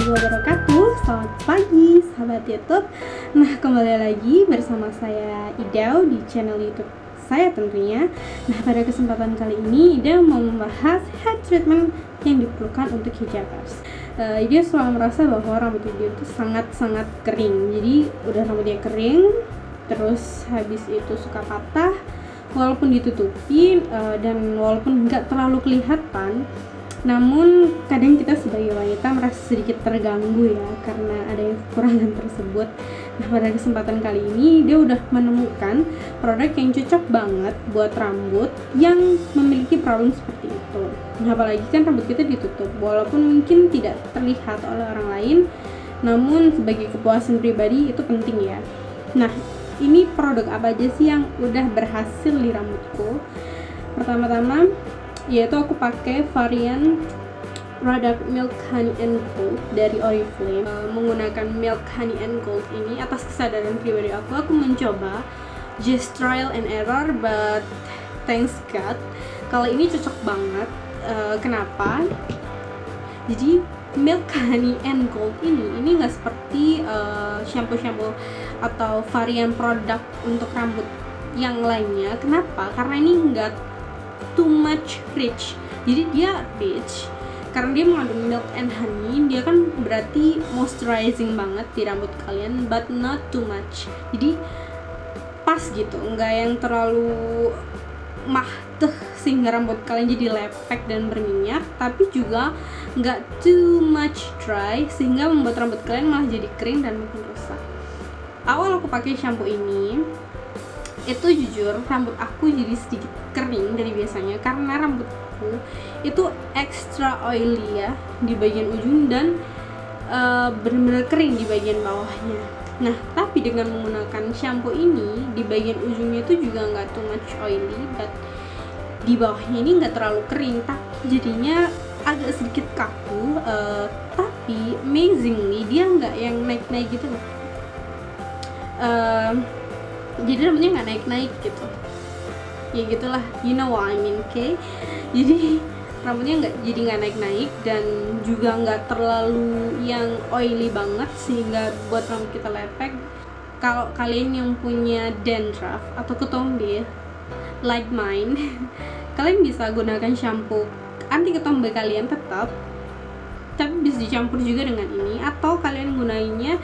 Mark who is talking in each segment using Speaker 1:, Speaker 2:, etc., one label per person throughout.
Speaker 1: warahmatullahi wabarakatuh. Selamat pagi sahabat YouTube. Nah, kembali lagi bersama saya Ida di channel YouTube saya tentunya. Nah, pada kesempatan kali ini Ida mau membahas hair treatment yang diperlukan untuk hijabers. Ida selalu merasa bahwa rambut Ida itu sangat-sangat kering. Jadi udah rambutnya kering, terus habis itu suka patah walaupun ditutupi, dan walaupun nggak terlalu kelihatan, namun kadang kita sebagai wanita merasa sedikit terganggu ya karena ada kekurangan tersebut. Nah, pada kesempatan kali ini dia udah menemukan produk yang cocok banget buat rambut yang memiliki problem seperti itu. Nah, apalagi kan rambut kita ditutup, walaupun mungkin tidak terlihat oleh orang lain, namun sebagai kepuasan pribadi itu penting ya. Nah, ini produk apa aja sih yang udah berhasil di rambutku? Pertama-tama yaitu aku pakai varian produk Milk Honey and Gold dari Oriflame. Menggunakan Milk Honey and Gold ini atas kesadaran pribadi aku mencoba, just trial and error, but thanks God kalau ini cocok banget. Kenapa? Jadi Milk Honey and Gold ini nggak seperti shampoo-shampoo atau varian produk untuk rambut yang lainnya. Kenapa? Karena ini nggak too much rich. Jadi dia rich karena dia mengandung milk and honey. Dia kan berarti moisturizing banget di rambut kalian, but not too much. Jadi pas gitu, nggak yang terlalu mahteh sehingga rambut kalian jadi lepek dan berminyak, tapi juga nggak too much dry sehingga membuat rambut kalian malah jadi kering dan makin rusak. Awal aku pakai shampoo ini, itu jujur rambut aku jadi sedikit kering dari biasanya karena rambutku itu extra oily ya di bagian ujung dan benar-benar kering di bagian bawahnya. Nah, tapi dengan menggunakan shampoo ini di bagian ujungnya itu juga nggak too much oily, but di bawahnya ini nggak terlalu kering, tapi jadinya agak sedikit kaku, tapi amazingly dia nggak yang naik-naik gitu loh. Jadi rambutnya nggak naik-naik gitu ya, gitulah, you know what I mean, okay? Jadi rambutnya nggak naik-naik dan juga nggak terlalu yang oily banget sehingga buat rambut kita lepek. Kalau kalian yang punya dandruff atau ketombe like mine kalian bisa gunakan shampoo anti ketombe kalian tetap, tapi bisa dicampur juga dengan ini, atau kalian gunainnya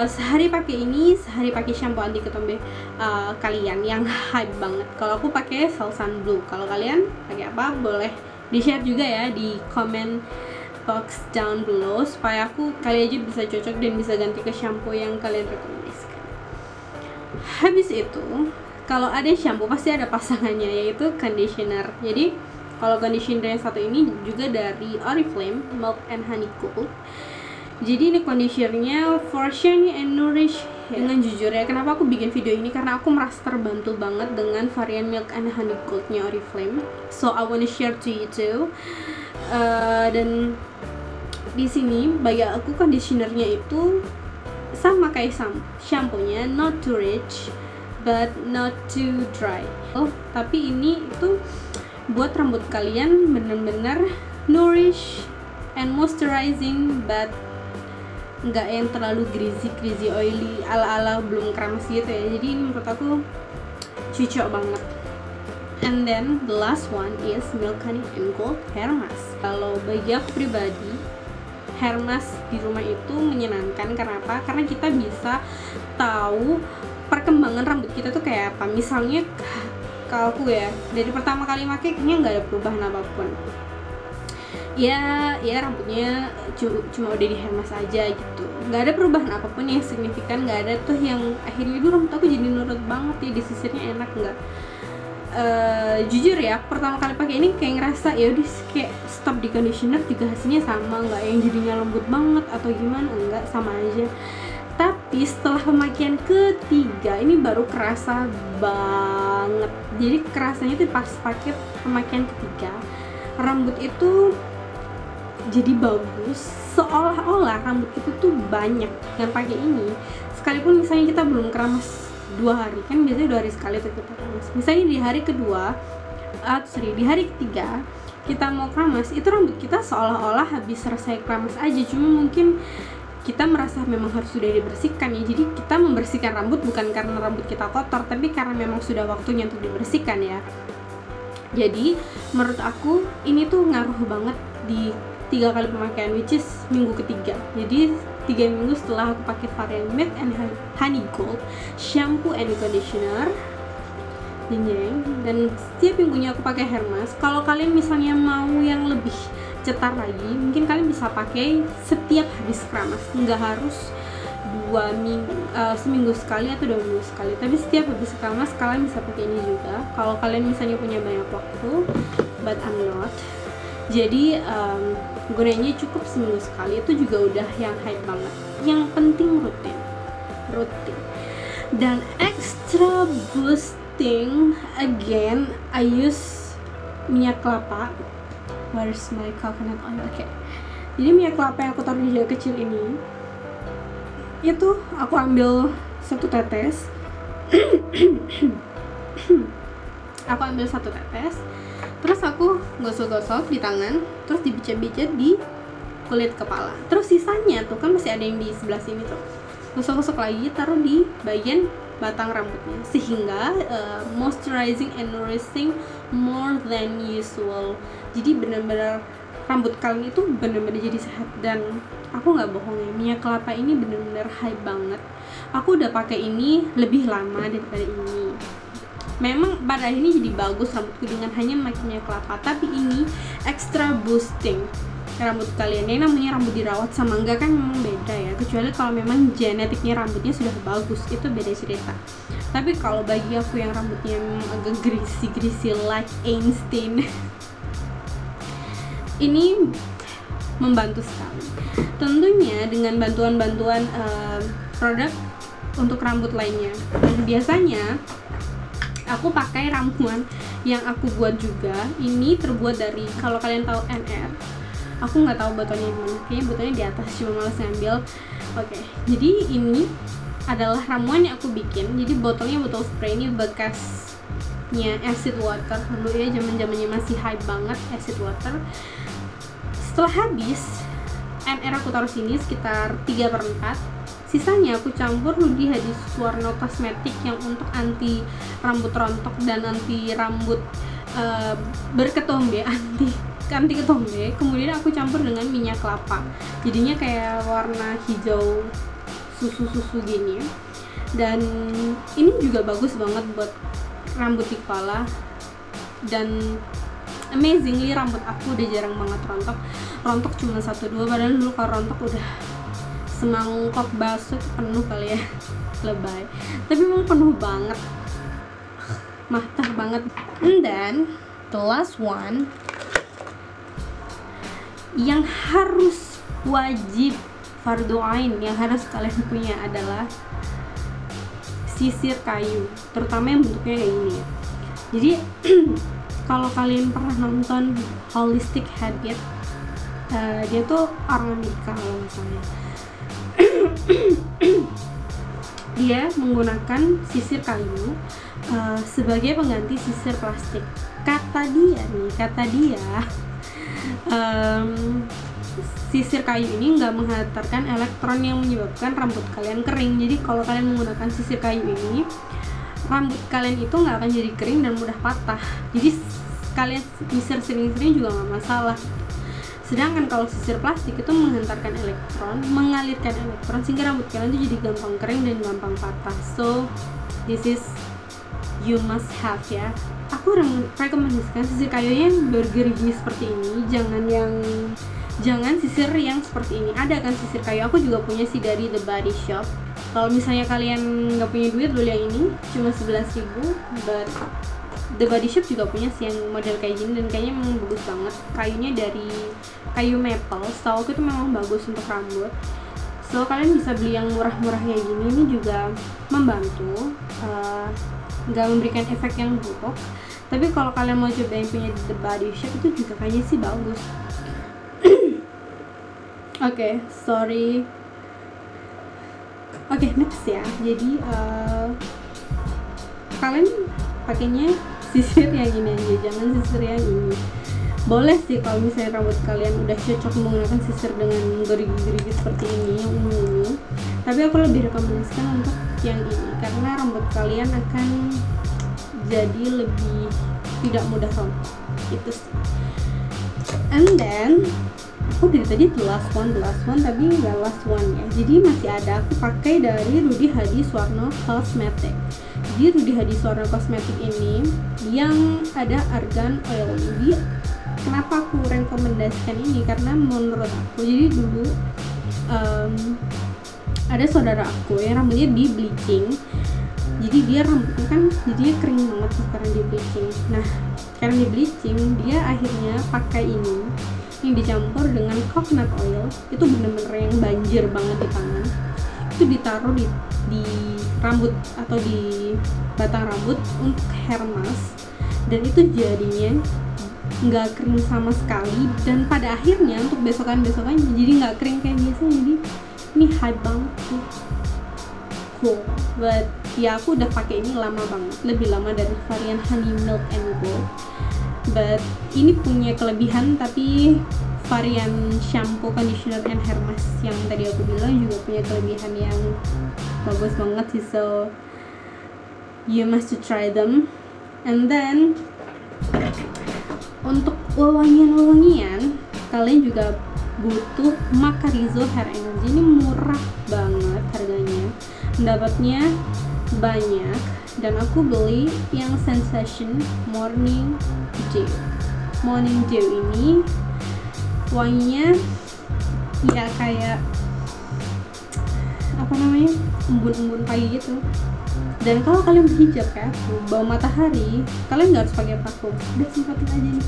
Speaker 1: sehari pakai ini, sehari pakai shampoo anti ketombe kalian yang hype banget. Kalau aku pakai Selsun Blue. Kalau kalian pakai apa? Boleh di-share juga ya di comment box down below supaya kalian aja bisa cocok dan bisa ganti ke shampoo yang kalian rekomendasikan. Habis itu, kalau ada shampoo pasti ada pasangannya, yaitu conditioner. Jadi kalau conditioner yang satu ini juga dari Oriflame, Milk and Honey Gold. Jadi ini conditionernya for shiny and nourish. Dengan jujur ya, kenapa aku bikin video ini, karena aku merasa terbantu banget dengan varian Milk and Honey Gold-nya Oriflame. So I wanna share to you too. Dan di sini bagi aku conditionernya itu sama kayak shampoo-nya, not too rich but not too dry. Tapi ini itu buat rambut kalian bener-bener nourish and moisturizing, but nggak yang terlalu greasy oily ala belum keramas gitu ya. Jadi ini menurut aku cocok banget. And then the last one is Milk Honey and Gold hair mask. Kalau bagi aku pribadi, hair mask di rumah itu menyenangkan. Kenapa? Karena kita bisa tahu perkembangan rambut kita tuh kayak apa. Misalnya kalau aku ya, dari pertama kali pakai kayaknya nggak ada perubahan apapun. Ya rambutnya cuma udah di hair mask aja gitu, nggak ada perubahan apapun yang signifikan. Nggak ada tuh yang akhirnya itu rambut aku jadi nurut banget ya, disisirnya enak, nggak. Jujur ya, pertama kali pakai ini kayak ngerasa ya udah kayak stop di conditioner juga hasilnya sama, nggak yang jadinya lembut banget atau gimana, enggak, sama aja. Tapi setelah pemakaian ketiga ini baru kerasa banget. Jadi kerasanya tuh pas pakai pemakaian ketiga, rambut itu jadi bagus, seolah-olah rambut kita tuh banyak dengan pakai ini. Sekalipun misalnya kita belum keramas 2 hari, kan biasanya 2 hari sekali tuh kita keramas. Misalnya di hari kedua, di hari ketiga kita mau keramas, itu rambut kita seolah-olah habis selesai keramas aja, cuma mungkin kita merasa memang harus sudah dibersihkan ya. Jadi kita membersihkan rambut bukan karena rambut kita kotor, tapi karena memang sudah waktunya untuk dibersihkan ya. Jadi menurut aku ini tuh ngaruh banget di 3 kali pemakaian, which is minggu ketiga. Jadi 3 minggu setelah aku pakai varian Milk and Honey Gold shampoo and conditioner, dan setiap minggunya aku pakai hair mask. Kalau kalian misalnya mau yang lebih cetar lagi, mungkin kalian bisa pakai setiap habis keramas, nggak harus seminggu sekali atau 2 minggu sekali, tapi setiap habis keramas kalian bisa pakai ini juga kalau kalian misalnya punya banyak waktu, but I'm not. Jadi gunanya cukup seminggu sekali, itu juga udah yang hype banget. Yang penting rutin dan extra boosting. Again, I use minyak kelapa. Where's my coconut oil? Okay. Jadi minyak kelapa yang aku taruh di jari kecil ini, itu aku ambil 1 tetes. Aku ambil 1 tetes, terus aku gosok-gosok di tangan, terus dibicet-bicet di kulit kepala. Terus sisanya tuh kan masih ada yang di sebelah sini tuh, gosok-gosok lagi, taruh di bagian batang rambutnya, sehingga moisturizing and nourishing more than usual. Jadi benar-benar rambut kalian itu benar-benar jadi sehat. Dan aku nggak bohong ya, minyak kelapa ini benar-benar hype banget. Aku udah pakai ini lebih lama daripada ini. Memang pada ini jadi bagus rambutku dengan hanya memakai minyak kelapa, tapi ini extra boosting rambut kalian. Yang namanya rambut dirawat sama enggak kan memang beda ya, kecuali kalau memang genetiknya rambutnya sudah bagus, itu beda cerita. Tapi kalau bagi aku yang rambutnya agak greasy like Einstein, ini membantu sekali. Tentunya dengan bantuan-bantuan produk untuk rambut lainnya. Dan biasanya aku pakai ramuan yang aku buat juga. Ini terbuat dari, kalau kalian tahu NR, aku nggak tahu botolnya di mana, kayaknya botolnya di atas, cuma males ngambil. Oke, jadi ini adalah ramuan yang aku bikin. Jadi botolnya botol spray, ini bekasnya acid water dulu ya, zaman-zamannya masih hype banget acid water. Setelah habis NR aku taruh sini sekitar 3/4. Sisanya aku campur di Hadis Suwarno Kosmetik yang untuk anti rambut rontok dan anti rambut berketombe, anti ketombe. Kemudian aku campur dengan minyak kelapa, jadinya kayak warna hijau susu gini. Dan ini juga bagus banget buat rambut di kepala. Dan amazingly rambut aku udah jarang banget rontok cuma 1-2, padahal dulu kalau rontok udah semangkok bakso penuh kali ya, lebay, tapi memang penuh banget, mantap banget. And then the last one yang harus wajib fardu ain yang harus kalian punya adalah sisir kayu, terutama yang bentuknya kayak gini ya. Jadi kalau kalian pernah nonton Holistic Habit, dia tuh orang Amerika kalau misalnya dia menggunakan sisir kayu sebagai pengganti sisir plastik. Kata dia sisir kayu ini nggak menghantarkan elektron yang menyebabkan rambut kalian kering. Jadi kalau kalian menggunakan sisir kayu ini, rambut kalian itu nggak akan jadi kering dan mudah patah. Jadi kalian sisir sering-sering juga nggak masalah. Sedangkan kalau sisir plastik itu menghantarkan elektron, mengalirkan elektron, sehingga rambut kalian itu jadi gampang kering dan gampang patah. So this is you must have ya. Aku rekomendasikan sisir kayu yang bergerigi seperti ini, jangan sisir yang seperti ini. Ada kan sisir kayu, aku juga punya sih dari The Body Shop. Kalau misalnya kalian nggak punya duit, beli yang ini cuma 11.000, but The Body Shop juga punya sih yang model kayak gini, dan kayaknya memang bagus banget. Kayunya dari kayu maple, setahu aku itu memang bagus untuk rambut. So kalian bisa beli yang murah-murah kayak gini, ini juga membantu, nggak memberikan efek yang buruk. Tapi kalau kalian mau coba yang punya The Body Shop, itu juga kayaknya sih bagus. Oke, sorry. Oke, next ya. Jadi kalian pakainya sisir yang ini aja, jangan sisir yang ini. Boleh sih kalau misalnya rambut kalian udah cocok menggunakan sisir dengan gerigi-gerigi seperti ini yang ungu, tapi aku lebih rekomendasikan untuk yang ini karena rambut kalian akan jadi lebih tidak mudah rontok gitu sih. And then aku dari tadi the last one tapi nggak last one ya, jadi masih ada, aku pakai dari Rudy Hadisuwarno Cosmetic. Jadi Rudy Hadisuwarno Cosmetic ini yang ada argan oil ini. Kenapa aku rekomendasikan ini? Karena menurut aku, jadi dulu ada saudara aku yang rambutnya di bleaching, jadi dia rambutnya kan jadinya kering banget tuh karena di bleaching. Nah karena di bleaching dia akhirnya pakai ini yang dicampur dengan coconut oil, itu bener-bener yang banjir banget di tangan, itu ditaruh di rambut atau di batang rambut untuk hair mask, dan itu jadinya nggak kering sama sekali, dan pada akhirnya untuk besokan-besokannya jadi nggak kering kayak biasanya. Jadi ini hype banget sih, cool. But ya aku udah pakai ini lama banget, lebih lama dari varian Honey Milk and Gold. But ini punya kelebihan, tapi varian shampoo, conditioner, and hair mask yang tadi aku bilang juga punya kelebihan yang bagus banget sih, so you must to try them. And then untuk wewangian kalian juga butuh Macarizo Hair Energy. Ini murah banget harganya, dapatnya banyak, dan aku beli yang Sensation Morning Dew. Morning Dew ini wanginya ya kayak apa namanya, embun-embun pagi gitu. Dan kalau kalian berhijab kayak aku, bawa matahari, kalian nggak harus pakai parfum, udah semprotin aja nih.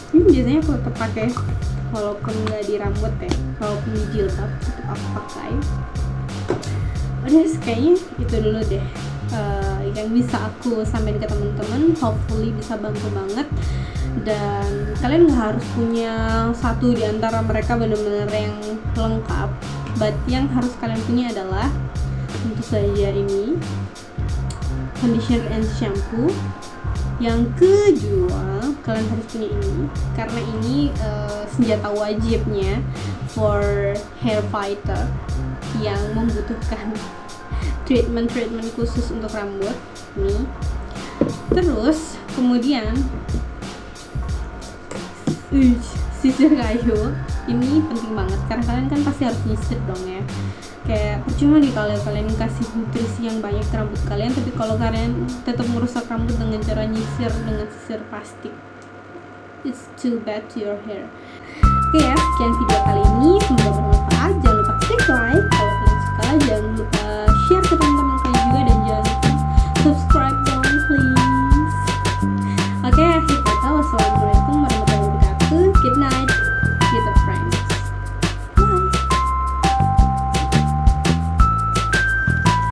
Speaker 1: Ini biasanya aku tetap pakai walaupun nggak di rambut ya, walaupun di jilbab tetap aku pakai. Udah kayaknya itu dulu deh yang bisa aku sampaikan ke teman-teman, hopefully bisa bantu banget. Dan kalian nggak harus punya satu di antara mereka benar-benar yang lengkap, but yang harus kalian punya adalah tentu saja ini conditioner and shampoo. Yang kedua, kalian harus punya ini karena ini senjata wajibnya for hair fighter yang membutuhkan treatment khusus untuk rambut nih. Terus kemudian sisir kayu ini penting banget karena kalian kan pasti harus nyisir dong ya. Kayak percuma nih kalau kalian kasih nutrisi yang banyak ke rambut kalian, tapi kalau kalian tetap merusak rambut dengan cara nyisir dengan sisir plastik, it's too bad to your hair. Oke ya, sekian video kali ini, semoga bermanfaat. Jangan lupa klik like,